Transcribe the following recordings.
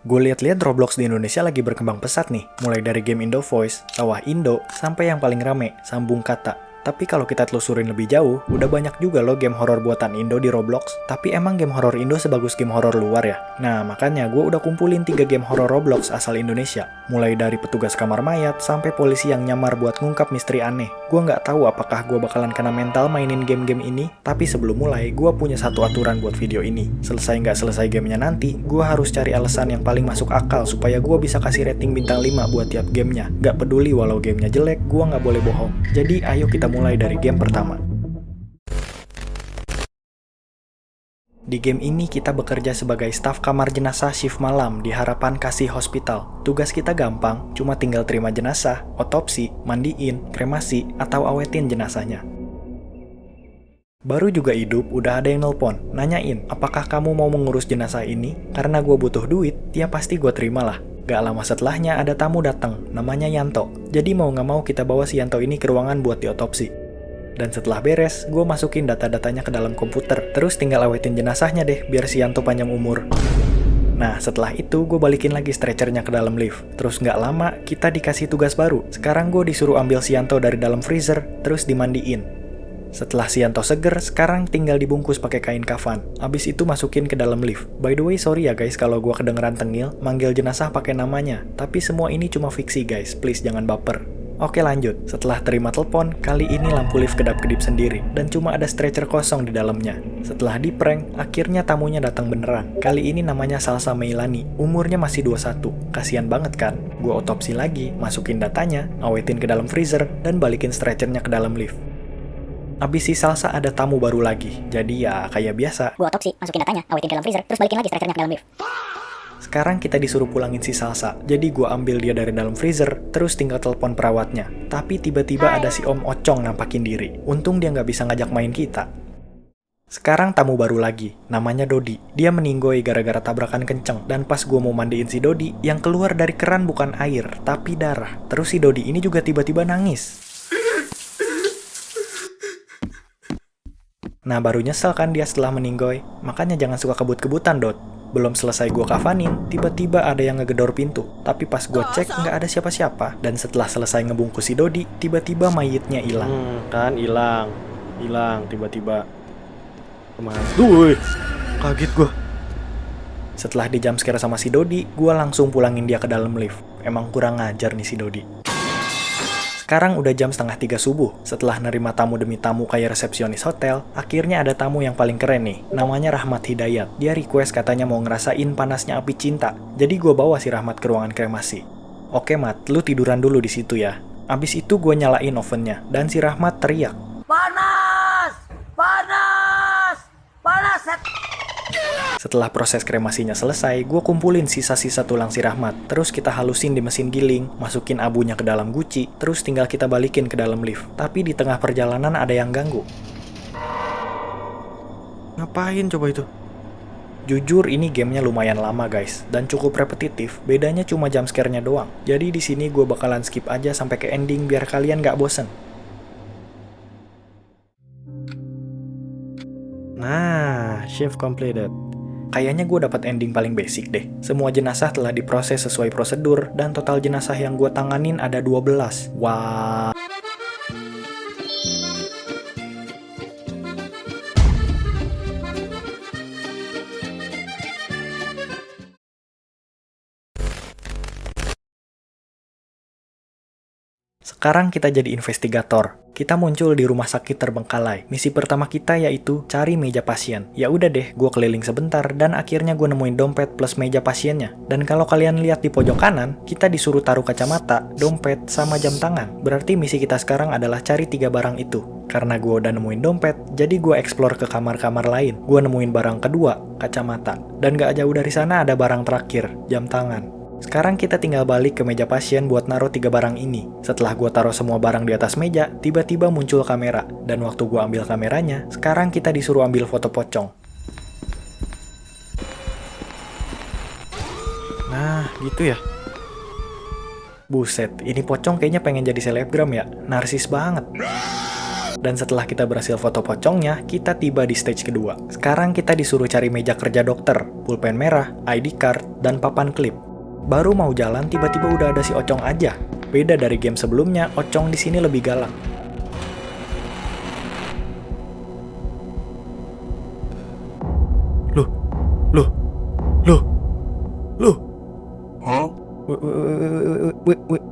Gue liat-liat Roblox di Indonesia lagi berkembang pesat nih, mulai dari game Indo Voice, Sawah Indo, sampai yang paling rame, Sambung Kata. Tapi kalau kita telusurin lebih jauh, udah banyak juga loh game horor buatan Indo di Roblox. Tapi emang game horor Indo sebagus game horor luar ya? Nah, makanya gue udah kumpulin 3 game horor Roblox asal Indonesia. Mulai dari petugas kamar mayat, sampai polisi yang nyamar buat ngungkap misteri aneh. Gue nggak tahu apakah gue bakalan kena mental mainin game-game ini, tapi sebelum mulai, gue punya satu aturan buat video ini. Selesai nggak selesai gamenya nanti, gue harus cari alasan yang paling masuk akal supaya gue bisa kasih rating bintang 5 buat tiap gamenya. Nggak peduli walau gamenya jelek, gue nggak boleh bohong. Jadi ayo kita mulai dari game pertama. Di game ini kita bekerja sebagai staf kamar jenazah shift malam di Harapan Kasih Hospital. Tugas kita gampang, cuma tinggal terima jenazah, otopsi, mandiin, kremasi, atau awetin jenazahnya. Baru juga hidup, udah ada yang nelpon, nanyain, apakah kamu mau mengurus jenazah ini? Karena gue butuh duit, ya pasti gue terimalah. Gak lama setelahnya ada tamu datang, namanya Yanto. Jadi mau gak mau kita bawa si Yanto ini ke ruangan buat diotopsi. Dan setelah beres, gue masukin data-datanya ke dalam komputer. Terus tinggal awetin jenazahnya deh, biar si Yanto panjang umur. Nah, setelah itu gue balikin lagi stretchernya ke dalam lift. Terus nggak lama, kita dikasih tugas baru. Sekarang gue disuruh ambil si Yanto dari dalam freezer, terus dimandiin. Setelah si Yanto seger, sekarang tinggal dibungkus pakai kain kafan. Abis itu masukin ke dalam lift. By the way, sorry ya guys kalau gue kedengeran tengil, manggil jenazah pakai namanya. Tapi semua ini cuma fiksi guys, please jangan baper. Oke lanjut, setelah terima telepon, kali ini lampu lift kedap-kedip sendiri, dan cuma ada stretcher kosong di dalamnya. Setelah di-prank, akhirnya tamunya datang beneran. Kali ini namanya Salsa Meilani, umurnya masih 21. Kasian banget kan? Gue otopsi lagi, masukin datanya, awetin ke dalam freezer, dan balikin stretchernya ke dalam lift. Abis si Salsa ada tamu baru lagi, jadi ya kayak biasa. Gue otopsi, masukin datanya, awetin ke dalam freezer, terus balikin lagi stretchernya ke dalam lift. Sekarang kita disuruh pulangin si Salsa, jadi gue ambil dia dari dalam freezer, terus tinggal telepon perawatnya. Tapi tiba-tiba ada si Om Ocong nampakin diri. Untung dia nggak bisa ngajak main kita. Sekarang tamu baru lagi, namanya Dodi. Dia meninggoy gara-gara tabrakan kenceng, dan pas gue mau mandiin si Dodi, yang keluar dari keran bukan air, tapi darah. Terus si Dodi ini juga tiba-tiba nangis. Nah baru nyesel kan dia setelah meninggoy, makanya jangan suka kebut-kebutan Dot. Belum selesai gue kafanin, tiba-tiba ada yang ngegedor pintu. Tapi pas gue cek nggak ada siapa-siapa, dan setelah selesai ngebungkus si Dodi, tiba-tiba mayitnya hilang. Kan hilang tiba-tiba. Kemana? Duh, kaget gue. Setelah di jumpscare sama si Dodi, gue langsung pulangin dia ke dalam lift. Emang kurang ngajar nih si Dodi. Sekarang udah jam 2:30 subuh. Setelah nerima tamu demi tamu kayak resepsionis hotel, akhirnya ada tamu yang paling keren nih. Namanya Rahmat Hidayat. Dia request katanya mau ngerasain panasnya api cinta. Jadi gue bawa si Rahmat ke ruangan kremasi. Oke Mat, lu tiduran dulu di situ ya. Abis itu gue nyalain ovennya, dan si Rahmat teriak. Panas! Panas! Panas! Setelah proses kremasinya selesai, gue kumpulin sisa-sisa tulang si Rahmat. Terus kita halusin di mesin giling, masukin abunya ke dalam guci, terus tinggal kita balikin ke dalam lift. Tapi di tengah perjalanan ada yang ganggu. Ngapain coba itu? Jujur ini gamenya lumayan lama guys, dan cukup repetitif, bedanya cuma jumpscare-nya doang. Jadi di sini gue bakalan skip aja sampai ke ending biar kalian gak bosen. Nah, shift completed. Kayaknya gue dapat ending paling basic deh. Semua jenazah telah diproses sesuai prosedur, dan total jenazah yang gue tanganin ada 12. Wah. Sekarang kita jadi investigator. Kita muncul di rumah sakit terbengkalai. Misi pertama kita yaitu cari meja pasien. Ya udah deh, gue keliling sebentar dan akhirnya gue nemuin dompet plus meja pasiennya. Dan kalau kalian lihat di pojok kanan, kita disuruh taruh kacamata, dompet, sama jam tangan. Berarti misi kita sekarang adalah cari 3 barang itu. Karena gue udah nemuin dompet, jadi gue explore ke kamar-kamar lain. Gue nemuin barang kedua, kacamata. Dan gak jauh dari sana ada barang terakhir, jam tangan. Sekarang kita tinggal balik ke meja pasien buat naruh 3 barang ini. Setelah gue taruh semua barang di atas meja, tiba-tiba muncul kamera. Dan waktu gue ambil kameranya, sekarang kita disuruh ambil foto pocong. Nah, gitu ya. Buset, ini pocong kayaknya pengen jadi selebgram ya. Narsis banget. Dan setelah kita berhasil foto pocongnya, kita tiba di stage kedua. Sekarang kita disuruh cari meja kerja dokter, pulpen merah, ID card, dan papan klip. Baru mau jalan, tiba-tiba udah ada si Ocong aja. Beda dari game sebelumnya, Ocong di sini lebih galak. Loh. Wait.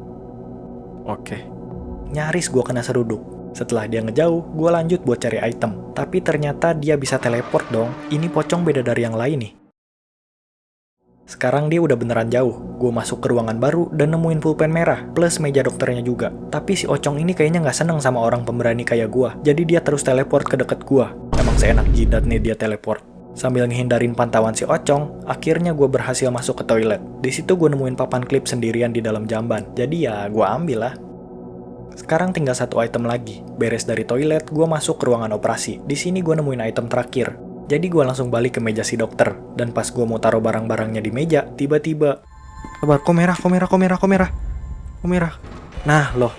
Oke. Nyaris gue kena seruduk. Setelah dia ngejauh, gue lanjut buat cari item. Tapi ternyata dia bisa teleport dong. Ini pocong beda dari yang lain nih. Sekarang dia udah beneran jauh. Gue masuk ke ruangan baru dan nemuin pulpen merah, plus meja dokternya juga. Tapi si Ocong ini kayaknya nggak seneng sama orang pemberani kayak gue. Jadi dia terus teleport ke deket gue. Emang seenak jidat nih dia teleport. Sambil ngehindarin pantauan si Ocong, akhirnya gue berhasil masuk ke toilet. Di situ gue nemuin papan klip sendirian di dalam jamban. Jadi ya gue ambil lah. Sekarang tinggal satu item lagi. Beres dari toilet, gue masuk ke ruangan operasi. Di sini gue nemuin item terakhir. Jadi gue langsung balik ke meja si dokter. Dan pas gue mau taruh barang-barangnya di meja, tiba-tiba... Sabar, kok merah. Nah, loh.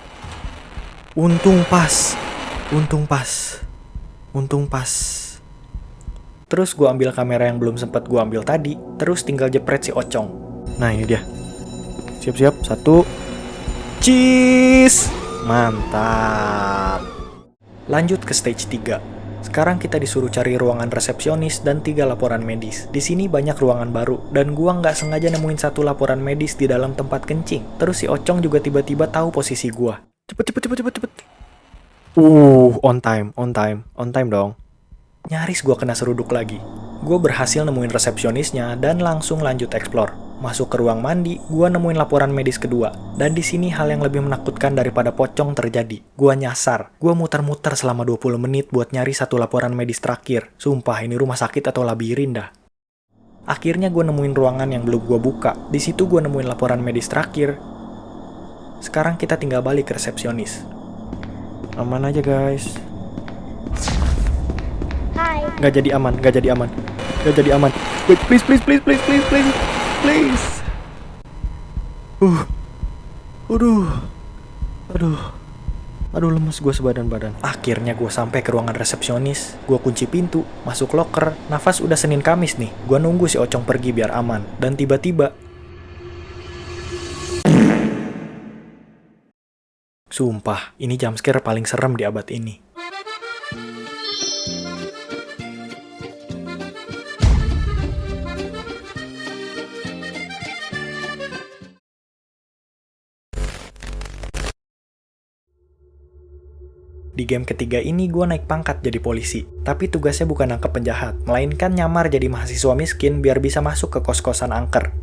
Untung pas. Terus gue ambil kamera yang belum sempat gue ambil tadi, terus tinggal jepret si Ocong. Nah, ini dia. Siap-siap, 1. Cheese! Mantap. Lanjut ke stage 3. Sekarang kita disuruh cari ruangan resepsionis dan 3 laporan medis. Di sini banyak ruangan baru, dan gua nggak sengaja nemuin 1 laporan medis di dalam tempat kencing. Terus si Ocong juga tiba-tiba tahu posisi gua. Cepet. On time dong. Nyaris gua kena seruduk lagi. Gua berhasil nemuin resepsionisnya dan langsung lanjut explore. Masuk ke ruang mandi, gua nemuin laporan medis kedua. Dan di sini hal yang lebih menakutkan daripada pocong terjadi. Gua nyasar. Gua muter-muter selama 20 menit buat nyari 1 laporan medis terakhir. Sumpah ini rumah sakit atau labirin dah. Akhirnya gua nemuin ruangan yang belum gua buka. Di situ gua nemuin laporan medis terakhir. Sekarang kita tinggal balik ke resepsionis. Aman aja, guys. Hai. Nggak jadi aman. Wait, please. Aduh, lemes gue sebadan-badan. Akhirnya gue sampai ke ruangan resepsionis. Gue kunci pintu, masuk loker. Nafas udah Senin Kamis nih. Gue nunggu si Ocong pergi biar aman. Dan tiba-tiba... Sumpah, ini jumpscare paling serem di abad ini. Di game ketiga ini gue naik pangkat jadi polisi, tapi tugasnya bukan nangkep penjahat, melainkan nyamar jadi mahasiswa miskin biar bisa masuk ke kos-kosan angker.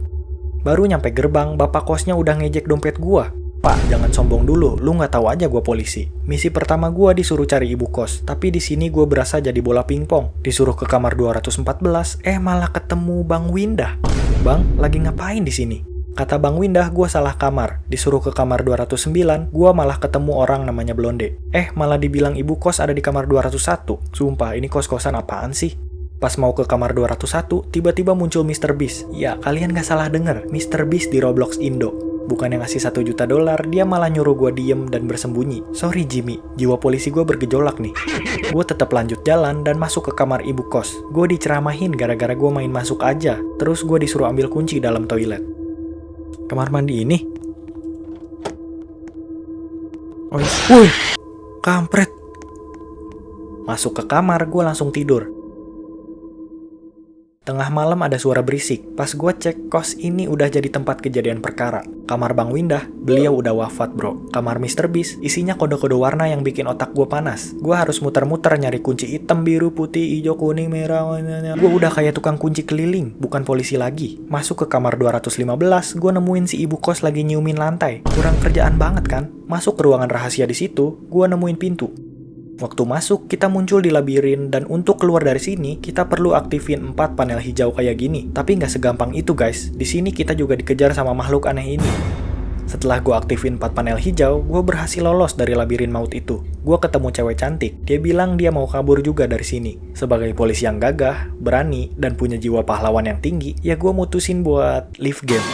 Baru nyampe gerbang, bapak kosnya udah ngejek dompet gue. Pak, jangan sombong dulu, lu nggak tahu aja gue polisi. Misi pertama gue disuruh cari ibu kos, tapi di sini gue berasa jadi bola pingpong. Disuruh ke kamar 214, malah ketemu Bang Windah. Bang, lagi ngapain di sini? Kata Bang Windah, gue salah kamar. Disuruh ke kamar 209, gue malah ketemu orang namanya Blonde. Malah dibilang ibu kos ada di kamar 201. Sumpah, ini kos-kosan apaan sih? Pas mau ke kamar 201, tiba-tiba muncul Mr. Beast. Ya, kalian gak salah denger, Mr. Beast di Roblox Indo. Bukan yang ngasih $1 juta, dia malah nyuruh gue diem dan bersembunyi. Sorry Jimmy, jiwa polisi gue bergejolak nih. Gue tetap lanjut jalan dan masuk ke kamar ibu kos. Gue diceramahin gara-gara gue main masuk aja. Terus gue disuruh ambil kunci dalam toilet. Kamar mandi ini? Oh, woi, kampret. Masuk ke kamar, gue langsung tidur. Tengah malam ada suara berisik. Pas gue cek, kos ini udah jadi tempat kejadian perkara. Kamar Bang Windah, beliau udah wafat bro. Kamar Mr. Beast, isinya kode-kode warna yang bikin otak gue panas. Gue harus muter-muter nyari kunci hitam, biru, putih, hijau, kuning, merah. Gue udah kayak tukang kunci keliling, bukan polisi lagi. Masuk ke kamar 215, gue nemuin si ibu kos lagi nyiumin lantai. Kurang kerjaan banget kan? Masuk ke ruangan rahasia di situ, gue nemuin pintu. Waktu masuk, kita muncul di labirin, dan untuk keluar dari sini, kita perlu aktifin 4 panel hijau kayak gini. Tapi nggak segampang itu guys, di sini kita juga dikejar sama makhluk aneh ini. Setelah gue aktifin 4 panel hijau, gue berhasil lolos dari labirin maut itu. Gue ketemu cewek cantik, dia bilang dia mau kabur juga dari sini. Sebagai polisi yang gagah, berani, dan punya jiwa pahlawan yang tinggi, ya gue mutusin buat leave game.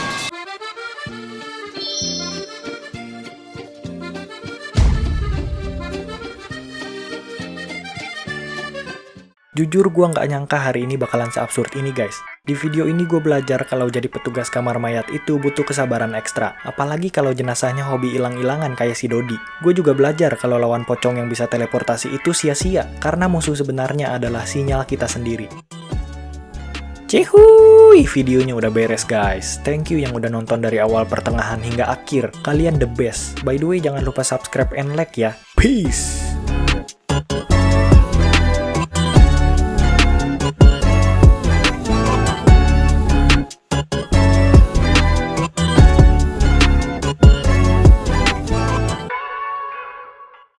Jujur gue nggak nyangka hari ini bakalan seabsurd ini guys. Di video ini gue belajar kalau jadi petugas kamar mayat itu butuh kesabaran ekstra. Apalagi kalau jenazahnya hobi hilang-hilangan kayak si Dodi. Gue juga belajar kalau lawan pocong yang bisa teleportasi itu sia-sia. Karena musuh sebenarnya adalah sinyal kita sendiri. Cihuy, videonya udah beres guys. Thank you yang udah nonton dari awal pertengahan hingga akhir. Kalian the best. By the way, jangan lupa subscribe and like ya. Peace.